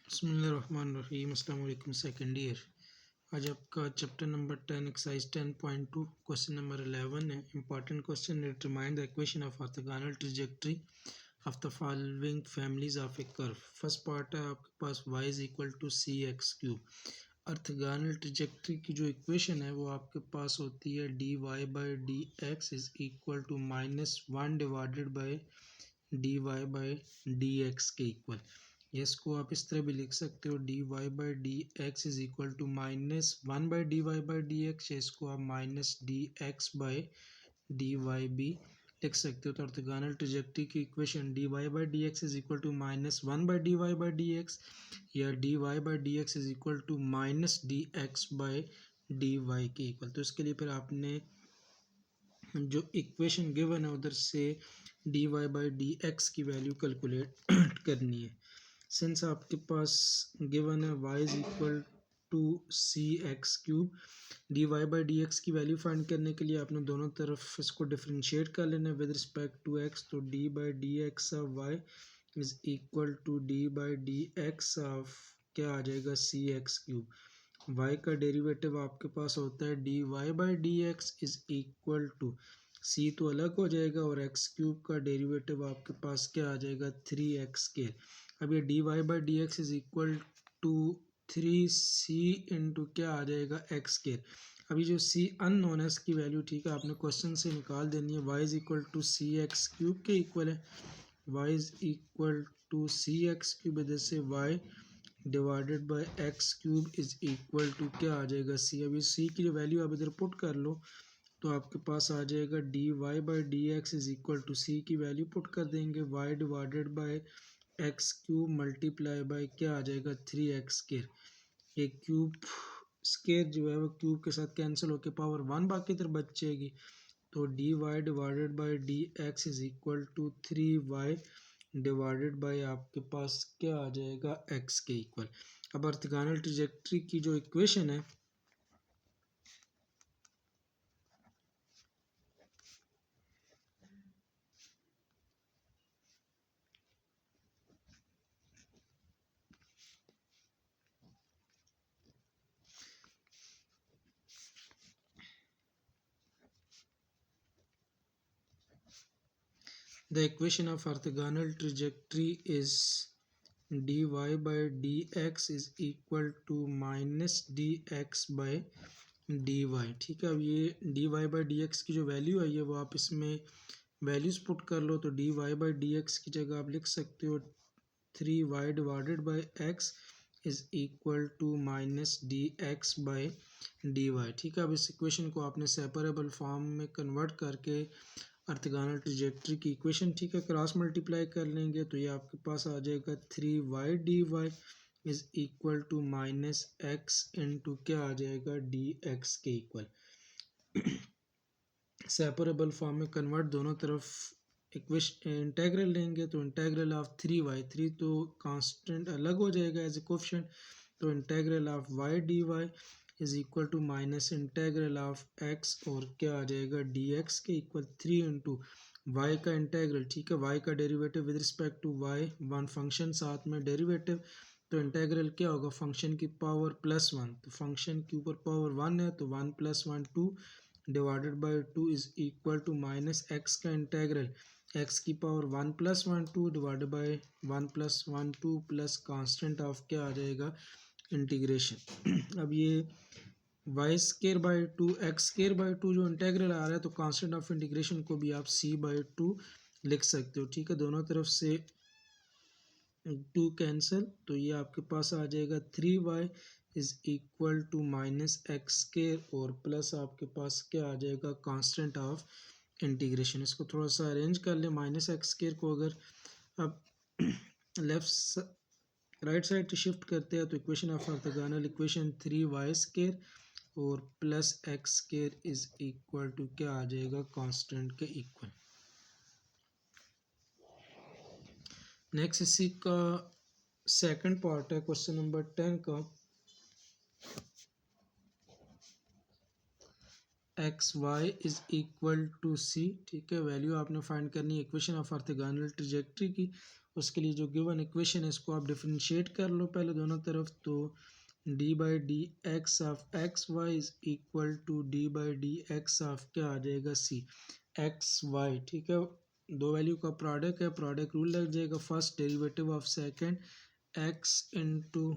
बिस्मिल्लाहिर्रहमानिर्रहीम। अस्सलाम वालेकुम सेकंड ईयर। आज आपका chapter number 10 exercise 10.2 question number 11 है। Important question, determine the equation of orthogonal trajectory of the following families of a curve. First part है आपके पास y is equal to c x cube. Orthogonal trajectory की जो equation है वो आपके पास होती है dy by D x is equal to -1 divided by d y by D x के इक्वल। इसको आप इस तरह भी लिख सकते हो dy by D x is equal to -1 by d y by D x, या इसको आप minus d x by d y भी लिख सकते हो। तो ऑर्थोगोनल ट्रैजेक्टरी की equation dy by D x is equal to -1 by d y by D x, या dy by D x is equal to minus d x by d y के equal. तो इसके लिए फिर आपने जो इक्वेशन गिवन है उधर से dy बाई डी एक्स की वैल्यू कैलकुलेट करनी है। सिंस आपके पास गिवन है y is equal to c x cube, d y by D x की वैल्यू फाइंड करने के लिए आपने दोनों तरफ इसको डिफरेंशिएट कर लेना है विद रिस्पेक्ट टू x। तो d by D x of y is equal to d by D x of क्या आ जाएगा सी एक्स क्यूब। y का डेरिवेटिव आपके पास होता है d y by D x is equal to c तो अलग हो जाएगा और एक्स क्यूब का डेरिवेटिव आपके पास क्या आ जाएगा 3x स्क्वायर। अब ये d y by D x is equal to 3c into क्या आ जाएगा एक्स स्क्वायर। अभी जो c अननोन है इसकी वैल्यू ठीक है आपने क्वेश्चन से निकाल देनी है। y is equal to c x cube के इक्वल है। y is equal to c x cube, इधर से y divided by x cube is equal to क्या आ जाएगा c। अभी c की जो वैल्यू आप इधर पुट कर लो तो आपके पास आ जाएगा d y by D x is equal to c की वैल्यू पुट कर देंगे y divided by x cube multiply by क्या आ जाएगा 3x स्क्वायर। ये क्यूब स्क्वायर जो है वो क्यूब के साथ कैंसिल होकर पावर 1 बाकी तरफ बच जाएगी। तो d y divided by D x is equal to 3y divided by आपके पास क्या आ जाएगा x के इक्वल। अब ऑर्थोगोनल ट्रैजेक्टरी की जो इक्वेशन है the equation of orthogonal trajectory is dy by dx is equal to minus dx by dy। ठीक है, अब ये dy by dx की जो वैल्यू है ये वो आप इसमें वैल्यूज पुट कर लो। तो dy by dx की जगह आप लिख सकते हो 3y divided by x is equal to minus d x by d y. ठीक है, अब इस इक्वेशन को आपने सेपरेबल फॉर्म में कन्वर्ट करके ऑर्थोगोनल ट्रैजेक्टरी की इक्वेशन ठीक है क्रॉस मल्टीप्लाई कर लेंगे तो ये आपके पास आ जाएगा 3y d y is equal to minus x into क्या आ जाएगा डी एक्स के इक्वल। सेपरेबल फॉर्म में कन्वर्ट दोनों तरफ इक्वेशन इंटेग्रल लेंगे तो इंटेग्रल ऑफ 3y, 3 तो कांस्टेंट अलग हो जाएगा एज ए कोफिशिएंट, तो integral of y d y is equal to minus integral of x और क्या आ जाएगा dx के इक्वल 3 इंटू वाई का इंटेग्रल। ठीक है, y का derivative with respect to y one function साथ में डेरिवेटिव, तो इंटेग्रल क्या होगा फंक्शन की पावर +1, तो फंक्शन के ऊपर पावर 1 है तो 1 + 1 2 divided by 2 is equal to minus x का इंटेग्रल x की power 1 + 1 2 divided by 1 + 1 2 plus constant of क्या आ जाएगा इंटीग्रेशन। अब ये y square by 2 x square by 2 जो इंटेग्रल आ रहा है तो कांस्टेंट ऑफ इंटीग्रेशन को भी आप c/2 लिख सकते हो। ठीक है, दोनों तरफ से 2 कैंसिल तो ये आपके पास आ जाएगा 3y is equal to minus x square और प्लस आपके पास क्या आ जाएगा कांस्टेंट ऑफ इंटीग्रेशन। इसको थोड़ा सा अरेंज कर ले, माइनस एक्स स्केयर को अगर अब लेफ्ट राइट साइड शिफ्ट करते हैं तो equation of orthogonal equation 3y square और plus x square is equal to क्या आ जाएगा कांस्टेंट के इक्वल। नेक्स्ट इसी का सेकंड पार्ट है क्वेश्चन नंबर 10 का। X y is equal to c. ठीक है, वैल्यू आपने फाइंड करनी है इक्वेशन ऑफ ऑर्थोगोनल ट्रैजेक्टरी की उसके लिए जो गिवन इक्वेशन है इसको आप डिफरेंशिएट कर लो पहले दोनों तरफ। तो d by D x of x y is equal to d by D x of क्या आ जाएगा सी एक्स वाई। ठीक है, दो वैल्यू का प्रोडक्ट है, प्रोडक्ट रूल लग जाएगा। First derivative of second x into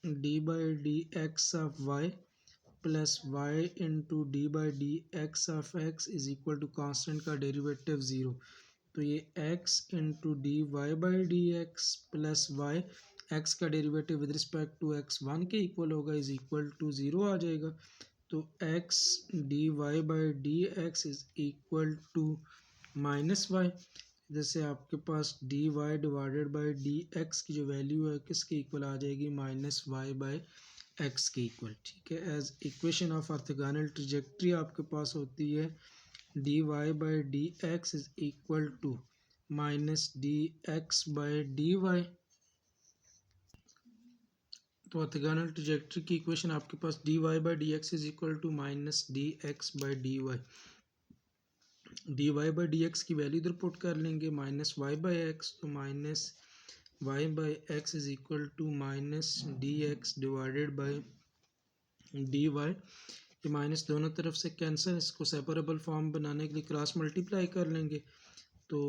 d by D x of y plus y into d by D x of x is equal to constant का derivative zero. तो ये x into d y by D x plus y, x का derivative with respect to x one के equal होगा, is equal to zero आ जाएगा। तो x d y by D x is equal to minus y. जैसे आपके पास d y divided by D x की जो वैल्यू है किसके इक्वल आ जाएगी, माइनस वाई बाई एक्स के इक्वल। ठीक है, as equation of orthogonal trajectory आपके पास होती है d y by D x is equal to minus d x by d y. तो ऑर्थोगोनल ट्रैजेक्टरी की इक्वेशन आपके पास d y by D x is equal to minus d x by d Y. D y by D x की value इधर put कर लेंगे, minus y by x, तो minus y by x is equal to minus d x divided by d y. ये minus दोनों तरफ से cancel, इसको सेपरेबल फॉर्म बनाने के लिए क्रॉस मल्टीप्लाई कर लेंगे। तो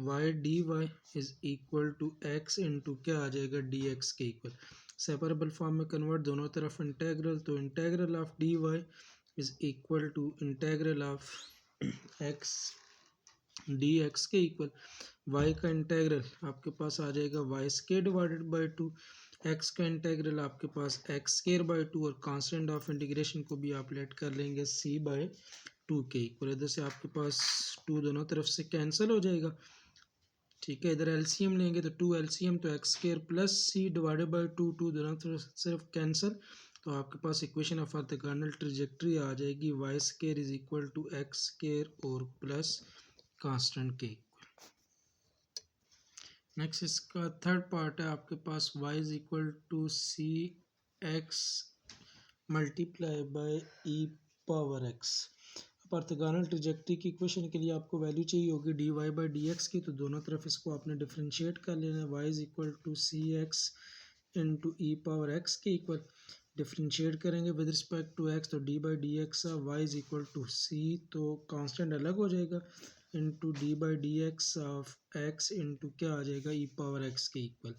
y d y is equal to x into क्या आ जाएगा, डी एक्स के इक्वल। सेपरेबल फॉर्म में कन्वर्ट, दोनों तरफ इंटेग्रल, तो integral of d y is equal to integral of x d x के इक्वल। वाई का इंटेग्रल आपके पास आ जाएगा y square divided by two, x का इंटेग्रल आपके पास एक्स स्क्वायर बाई टू, और कांस्टेंट ऑफ इंटीग्रेशन को भी आप लेट कर लेंगे सी बाई टू के इक्वल। इधर से आपके पास टू दोनों तरफ से कैंसिल हो जाएगा। ठीक है, इधर एलसीएम लेंगे तो टू एलसीएम, तो x square plus c divided by two, two दोनों तरफ सिर्फ कैंसिल। तो आपके पास इक्वेशन ऑफ ऑर्थोगोनल ट्रैजेक्टरी आ जाएगी y square is equal to x square और प्लस कांस्टेंट के इक्वल। नेक्स्ट इसका थर्ड पार्ट है आपके पास y is equal to c x multiply by e power x. अब ऑर्थोगोनल ट्रैजेक्टरी की इक्वेशन के लिए आपको वैल्यू चाहिए होगी D y by D x की, तो दोनों तरफ इसको आपने डिफ्रेंशिएट कर लेना है। y is equal to c x into e power x के इक्वल। डिफ्रेंशिएट करेंगे विद रिस्पेक्ट टू एक्स, तो d by D x y is equal to c, तो कांस्टेंट अलग हो जाएगा, into d by D x of x into क्या आ जाएगा, ई पावर एक्स के इक्वल।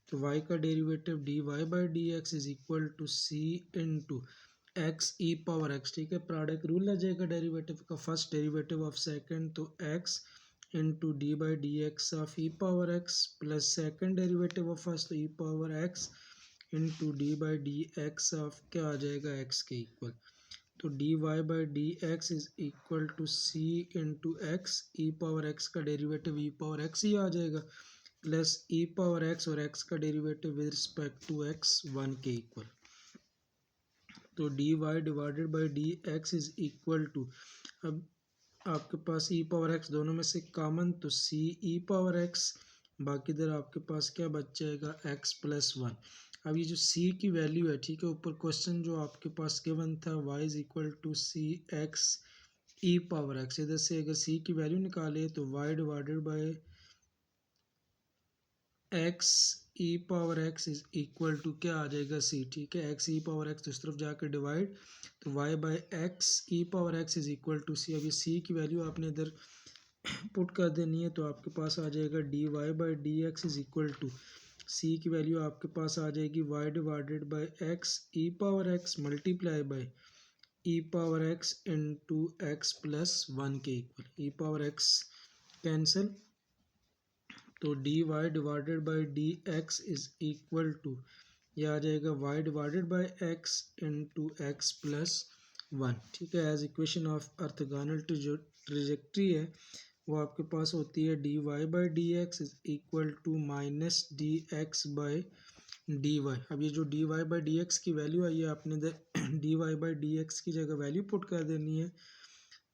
तो y का derivative d y by D x is equal to c into x e power x. ठीक है, प्रोडक्ट रूल आ जाएगा डेरिवेटिव का, फर्स्ट डेरिवेटिव ऑफ सेकंड, तो x into d by D x of e power x plus second derivative of first, तो e power x into d by D x of क्या आ जाएगा, x के equal. तो d y by D x is equal to c into x, e power x का derivative e power x ही आ जाएगा, प्लस ई पावर एक्स और एक्स का derivative with respect to x one के equal. तो d y divided by D x is equal to, अब आपके पास ई पावर एक्स दोनों में से कॉमन, तो सी ई पावर एक्स, बाकी इधर आपके पास क्या बच जाएगा, एक्स प्लस वन। अब ये जो c की वैल्यू है, ठीक है, ऊपर क्वेश्चन जो आपके पास गिवन था y is equal to c x e power x, इधर से अगर c की वैल्यू निकाले तो y divided by x e power x is equal to क्या आ जाएगा c। ठीक है, x ई पावर x तो इस तरफ जाकर डिवाइड, तो y by x e power x is equal to c। अभी c की वैल्यू आपने इधर पुट कर देनी है, तो आपके पास आ जाएगा d y by D x is equal to c की वैल्यू आपके पास आ जाएगी y divided by x e power x multiply by e power x into x plus one के equal. E power x cancel, तो d y divided by D x is equal to यह आ जाएगा y divided by x into x plus one. ठीक है, as equation of orthogonal trajectory है वो आपके पास होती है d y by D x is equal to minus d x by d y. अब ये जो d y by D x की वैल्यू आई है, आपने d y by D x की जगह वैल्यू पुट कर देनी है,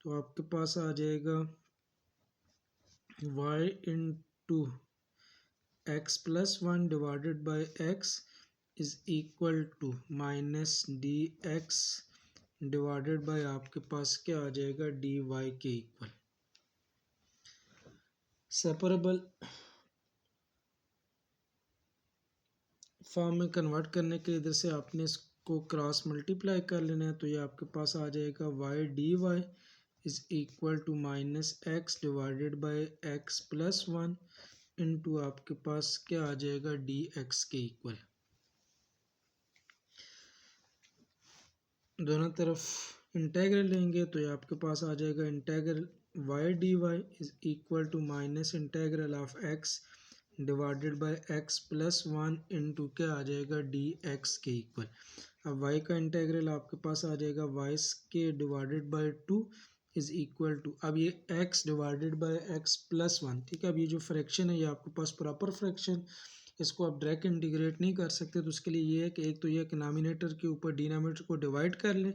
तो आपके पास आ जाएगा y into x plus one divided by x is equal to minus d x divided by आपके पास क्या आ जाएगा, डी वाई के इक्वल। सेपरेबल फॉर्म में कन्वर्ट करने के इधर से आपने इसको क्रॉस मल्टीप्लाई कर लेना है, तो ये आपके पास आ जाएगा y d y is equal to minus x divided by x plus one into आपके पास क्या आ जाएगा डी एक्स के इक्वल। दोनों तरफ इंटेग्रल लेंगे तो ये आपके पास आ जाएगा integral y d y is equal to minus integral of x divided by x plus one into क्या आ जाएगा डी एक्स के इक्वल। अब वाई का इंटेग्रल आपके पास आ जाएगा वाई के divided by two is equal to, अब ये x divided by x plus one, ठीक है। अब ये जो फ्रैक्शन है ये आपके पास प्रॉपर फ्रैक्शन, इसको आप डायरेक्ट इंटीग्रेट नहीं कर सकते, तो उसके लिए ये है कि एक तो ये डिनोमिनेटर के ऊपर डिनोमिनेटर को डिवाइड कर लें,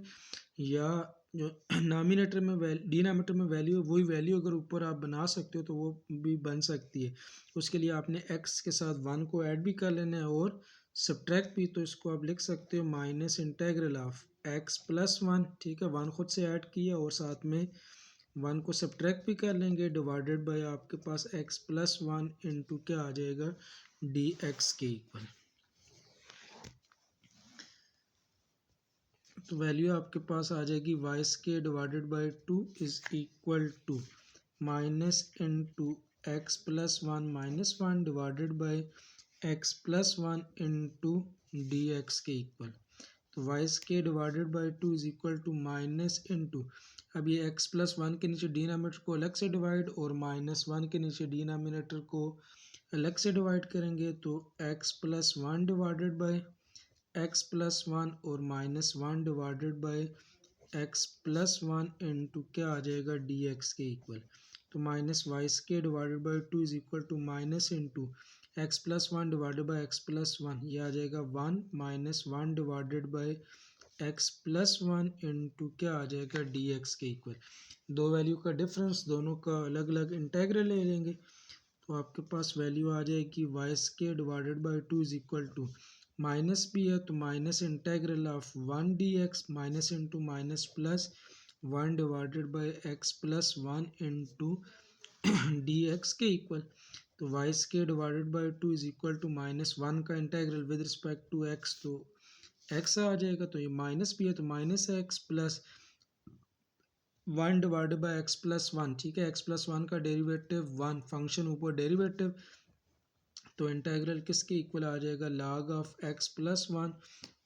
या जो डिनोमिनेटर में वैल्यू है वही वैल्यू अगर ऊपर आप बना सकते हो तो वो भी बन सकती है। उसके लिए आपने एक्स के साथ वन को ऐड भी कर लेना है और सब्ट्रैक्ट भी, तो इसको आप लिख सकते हो minus integral of x plus one, ठीक है, वन खुद से ऐड किया और साथ में वन को सब्ट्रैक्ट भी कर लेंगे डिवाइडेड बाय आपके पास एक्स प्लस वन इंटू क्या आ जाएगा डी एक्स के इक्वल। तो वैल्यू आपके पास आ जाएगी y square divided by two is equal to minus into x plus one minus one divided by x plus one into d x के इक्वल। तो y square divided by two is equal to minus into, अब ये x plus one के नीचे denominator को अलग से divide और माइनस वन के नीचे डिनोमिनेटर को अलग से डिवाइड करेंगे, तो x plus one divided by x plus one और minus one divided by x plus one into क्या आ जाएगा डी एक्स के इक्वल। तो minus y square divided by two is equal to minus into x plus one divided by x plus one, ये आ जाएगा one minus one divided by x plus one into क्या आ जाएगा d x के equal. दो value का difference, दोनों का अलग अलग इंटेग्रल ले लेंगे, तो आपके पास वैल्यू आ जाएगी y square divided by two is equal to minus भी है तो minus integral of one d x minus into minus plus one divided by x plus one into d x के इक्वल। तो y square divided by two is equal to minus one का integral with respect to x, तो x आ जाएगा, तो ये minus भी है तो minus x plus one divided by x plus one, ठीक है, एक्स प्लस वन का डेरिवेटिव वन, फंक्शन ऊपर डेरिवेटिव, तो इंटेग्रल किसके इक्वल आ जाएगा log of x plus one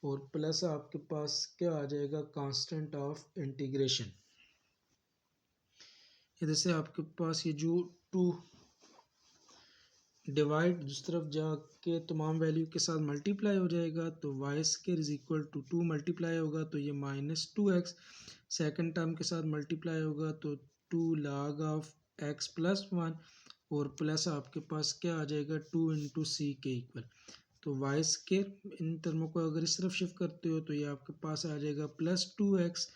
और प्लस आपके पास क्या आ जाएगा कांस्टेंट ऑफ इंटीग्रेशन। इधर से आपके पास ये जो टू डिवाइड दूसरी तरफ जाके तमाम वैल्यू के साथ मल्टीप्लाई हो जाएगा, तो y square is equal to two multiply होगा तो ये minus two x, second term के साथ मल्टीप्लाई होगा तो two log of x plus one और प्लस आपके पास क्या आ जाएगा टू इंटू सी के इक्वल। तो वाई स्केयर इन टर्मों को अगर इस तरफ शिफ्ट करते हो तो ये आपके पास आ जाएगा plus two x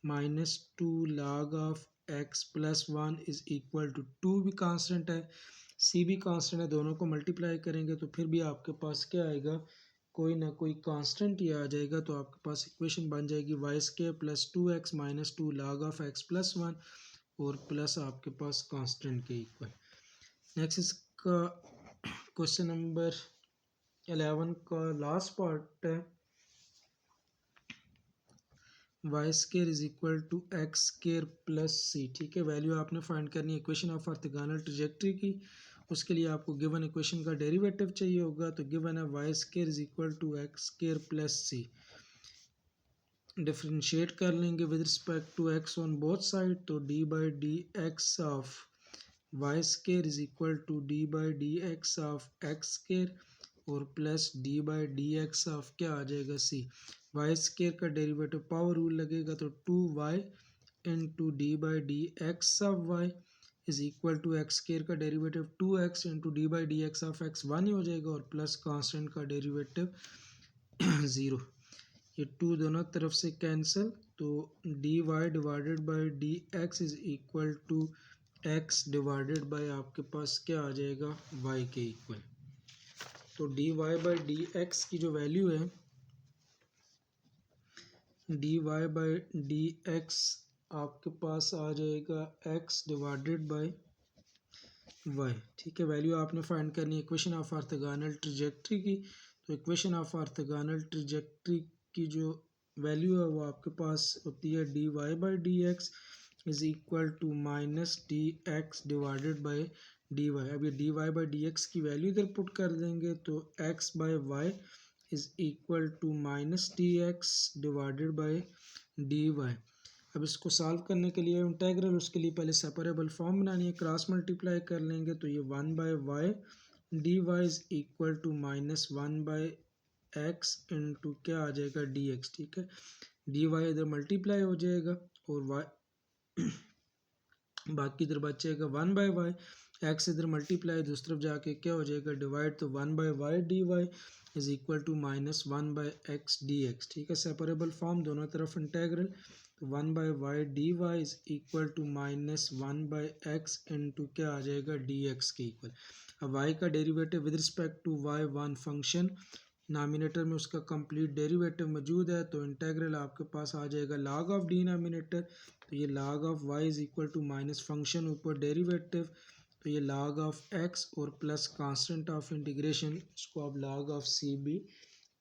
minus two log of x plus one is equal to two भी कांस्टेंट है सी भी कांस्टेंट है, दोनों को मल्टीप्लाई करेंगे तो फिर भी आपके पास क्या आएगा कोई ना कोई कांस्टेंट ही आ जाएगा। तो आपके पास इक्वेशन बन जाएगी y square plus two x minus two log of x plus one और प्लस आपके पास कांस्टेंट के इक्वल। नेक्स्ट इसका क्वेश्चन नंबर 11 का लास्ट पार्ट है y square is equal to x square plus c, ठीक है। वैल्यू आपने फाइंड करनी है इक्वेशन ऑफ ऑर्थोगोनल ट्रैजेक्टरी की, उसके लिए आपको गिवन इक्वेशन का डेरिवेटिव चाहिए होगा, तो गिवन है y square is equal to x square plus c. Differentiate कर लेंगे with respect to x on both side, तो d by D x of y square is equal to d by D x of x square और plus d by D x of क्या आ जाएगा c. Y square का derivative power rule लगेगा तो two y into d by D x of y is equal to x square का derivative two x into d by D x of x one ही हो जाएगा और plus constant का derivative zero. ये two दोनों तरफ से कैंसिल, तो d y divided by D x is equal to x divided by आपके पास क्या आ जाएगा वाई के इक्वल। तो d y by D x की जो वैल्यू है d y by D x आपके पास आ जाएगा एक्स डिवाइडेड बाई वाई। ठीक है, वैल्यू आपने फाइंड करनी है इक्वेशन ऑफ ऑर्थोगोनल ट्रजेक्टरी की। तो इक्वेशन ऑफ ऑर्थोगोनल ट्रजेक्टरी की जो वैल्यू है वो आपके पास होती है d y by D x is equal to minus d x divided by d y. अब ये d y by D x की वैल्यू इधर पुट कर देंगे तो x by y is equal to minus d x divided by d y. अब इसको solve करने के लिए इंटेग्रल, उसके लिए पहले सेपरेबल फॉर्म बनानी है, क्रॉस मल्टीप्लाई कर लेंगे तो ये one by y d y is equal to minus one by x into क्या आ जाएगा डी एक्स। ठीक है, डी वाई इधर मल्टीप्लाई हो जाएगा और वाई बाकी इधर बचेगा वन बाय वाई, एक्स इधर मल्टीप्लाई दूसरी तरफ जाके क्या हो जाएगा डिवाइड, तो one by y d y is equal to minus one by x d x. ठीक है, सेपरेबल फॉर्म दोनों तरफ इंटेग्रल, तो one by y d y is equal to minus one by x into क्या आ जाएगा d x के equal. अब वाई का derivative with respect to y one function, नामिनेटर में उसका कंप्लीट डेरिवेटिव मौजूद है, तो इंटेग्रल आपके पास आ जाएगा log ऑफ डिनोमिनेटर, तो ये log of y is equal to minus function ऊपर डेरिवेटिव, तो ये log ऑफ x और प्लस कांस्टेंट ऑफ इंटीग्रेशन, इसको आप log ऑफ c भी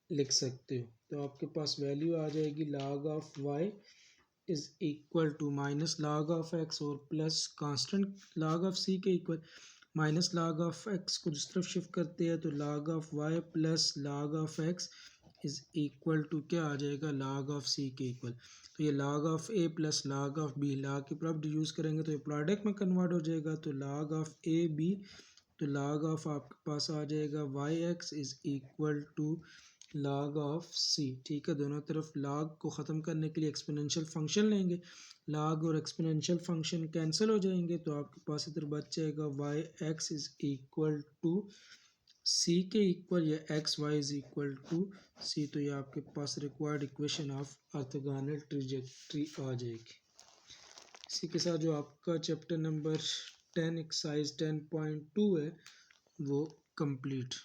लिख सकते हो। तो आपके पास वैल्यू आ जाएगी log of y is equal to minus log of x और plus constant log of c के equal, minus log of x को जिस तरफ शिफ्ट करते हैं तो log of y plus log of x is equal to क्या आ जाएगा log ऑफ c के इक्वल। तो ये log of a plus log of b, log की प्रॉपर्टी यूज़ करेंगे तो ये प्रोडक्ट में कन्वर्ट हो जाएगा, तो log ऑफ a b, तो log ऑफ आपके पास आ जाएगा y x is equal to log of c। ठीक है, दोनों तरफ log को ख़त्म करने के लिए एक्सपोनेंशियल फंक्शन लेंगे, log और एक्सपोनेंशियल फंक्शन कैंसिल हो जाएंगे, तो आपके पास इधर बच जाएगा y x is equal to c के इक्वल या x y is equal to c. तो ये आपके पास required equation of orthogonal trajectory आ जाएगी। इसी के साथ जो आपका चैप्टर नंबर 10 एक्सरसाइज 10.2 है वो कंप्लीट।